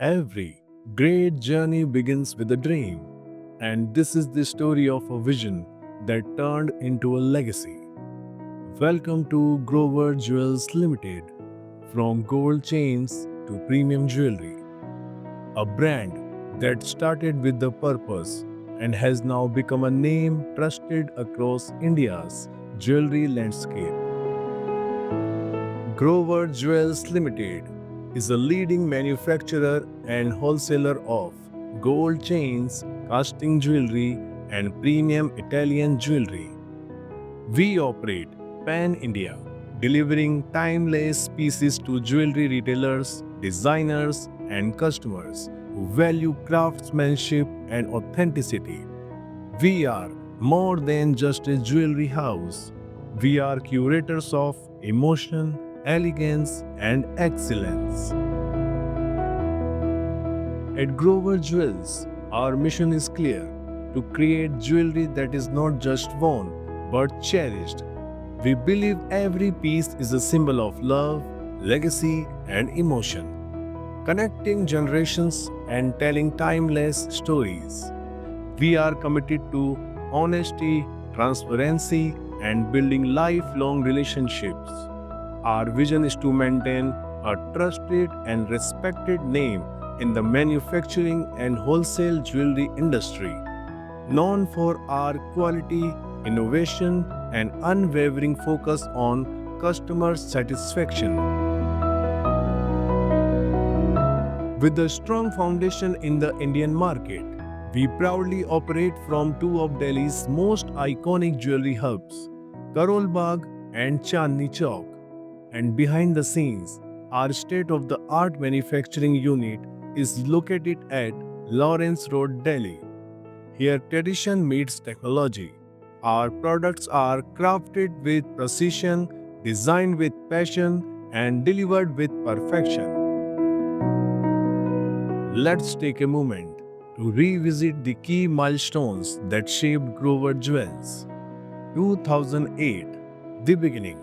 Every great journey begins with a dream, and this is the story of a vision that turned into a legacy. Welcome to Grover Jewels Limited. From gold chains to premium jewelry, a brand that started with the purpose and has now become a name trusted across India's jewelry landscape. Grover Jewels Limited is a leading manufacturer and wholesaler of gold chains, casting jewelry, and premium Italian jewelry. We operate pan India, delivering timeless pieces to jewelry retailers, designers, and customers who value craftsmanship and authenticity. We are more than just a jewelry house. We are curators of emotion, elegance, and excellence. At Grover Jewels, our mission is clear: to create jewelry that is not just worn but cherished. We believe every piece is a symbol of love, legacy, and emotion, connecting generations and telling timeless stories. We are committed to honesty, transparency, and building lifelong relationships. Our vision is to maintain a trusted and respected name in the manufacturing and wholesale jewelry industry, known for our quality, innovation, and unwavering focus on customer satisfaction. With a strong foundation in the Indian market, we proudly operate from two of Delhi's most iconic jewelry hubs, Karol Bagh and Chandni Chowk. And behind the scenes, our state of the art manufacturing unit is located at Lawrence Road, Delhi. Here, tradition meets technology. Our products are crafted with precision, designed with passion, and delivered with perfection. Let's take a moment to revisit the key milestones that shaped Grover Jewels. 2008, the beginning.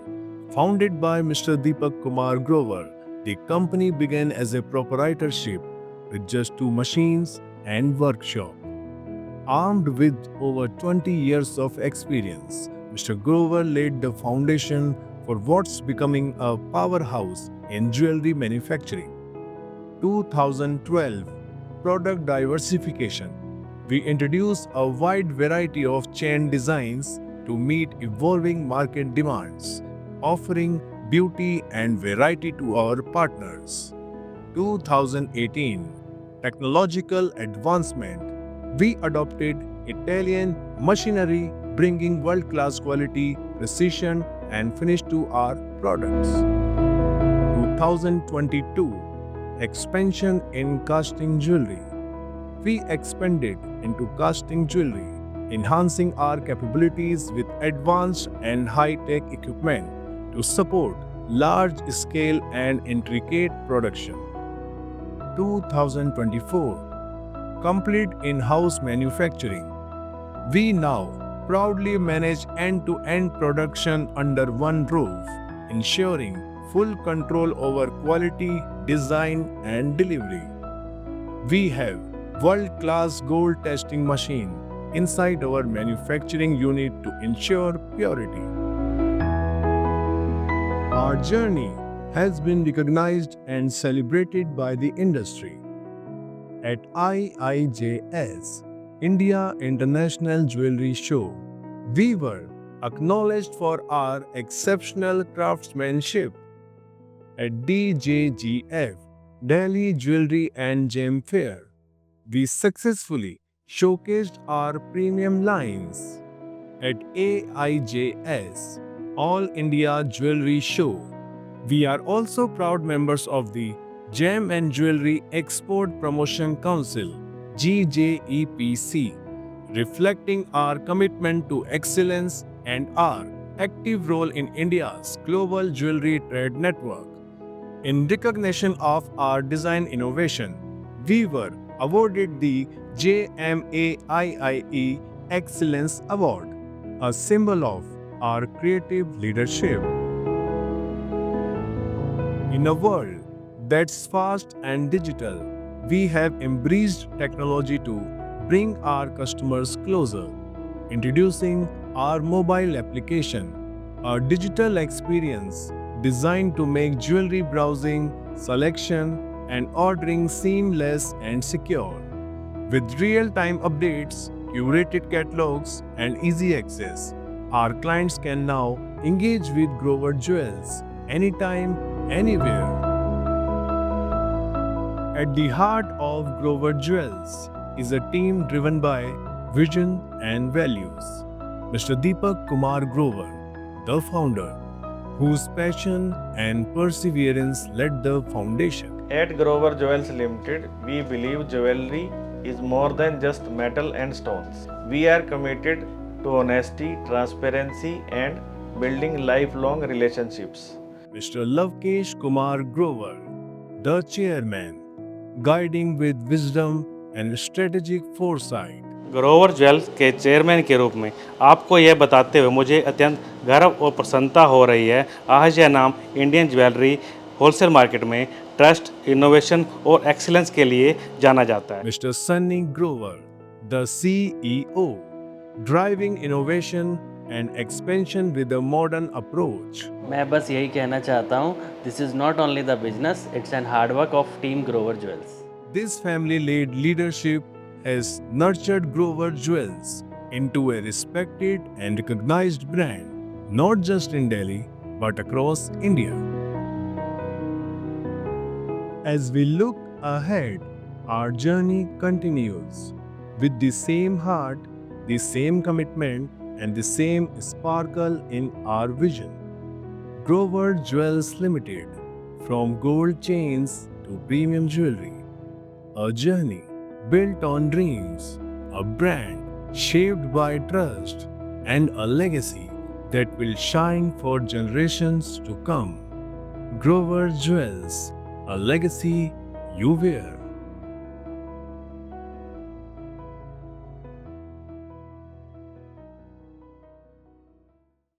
Founded by Mr. Deepak Kumar Grover, the company began as a proprietorship with just two machines and workshop. Armed with over 20 years of experience, Mr. Grover laid the foundation for what's becoming a powerhouse in jewelry manufacturing. 2012, product diversification. We introduced a wide variety of chain designs to meet evolving market demands, offering beauty and variety to our partners. 2018, technological advancement. We adopted Italian machinery, bringing world-class quality, precision, and finish to our products. 2022, expansion in casting jewelry. We expanded into casting jewelry, enhancing our capabilities with advanced and high-tech equipment to support large-scale and intricate production. 2024, complete in-house manufacturing. We now proudly manage end-to-end production under one roof, ensuring full control over quality, design, and delivery. We have world-class gold testing machine inside our manufacturing unit to ensure purity. Our journey has been recognized and celebrated by the industry. At IIJS, India International Jewelry Show, we were acknowledged for our exceptional craftsmanship. At DJGF, Delhi Jewelry and Gem Fair, we successfully showcased our premium lines. At AIJS, All India Jewelry Show, we are also proud members of the Gem and Jewelry Export Promotion Council (GJEPC), reflecting our commitment to excellence and our active role in India's global jewelry trade network. In recognition of our design innovation, we were awarded the JMAIIE Excellence Award, a symbol of our creative leadership. In a world that's fast and digital, we have embraced technology to bring our customers closer. Introducing our mobile application, a digital experience designed to make jewelry browsing, selection, and ordering seamless and secure. With real time updates, curated catalogs, and easy access, our clients can now engage with Grover Jewels anytime, anywhere. At the heart of Grover Jewels is a team driven by vision and values. Mr. Deepak Kumar Grover, the founder, whose passion and perseverance led the foundation. At Grover Jewels Limited, we believe jewelry is more than just metal and stones. We are committed to honesty, transparency, and building lifelong relationships. Mr. Lavkesh Kumar Grover, the chairman, guiding with wisdom and strategic foresight. Grover jewels के chairman के रूप में आपको यह बताते हुए मुझे अत्यंत गर्व और प्रसन्नता हो रही है। आज यह नाम इंडियन ज्वेलरी होलसेल मार्केट में ट्रस्ट, इनोवेशन और एक्सीलेंस के लिए जाना जाता है। Mr. Sunny Grover, the CEO, driving innovation and expansion with a modern approach. मैं बस यही कहना चाहता हूँ, this is not only the business, it's an hard work of team Grover jewels. This family-led leadership has nurtured Grover Jewels into a respected and recognized brand, not just in Delhi, but across India. As we look ahead, our journey continues with the same heart, the same commitment, and the same sparkle in our vision. Grover Jewels Limited, from gold chains to premium jewelry, a journey built on dreams, a brand shaped by trust, and a legacy that will shine for generations to come. Grover Jewels, a legacy you wear.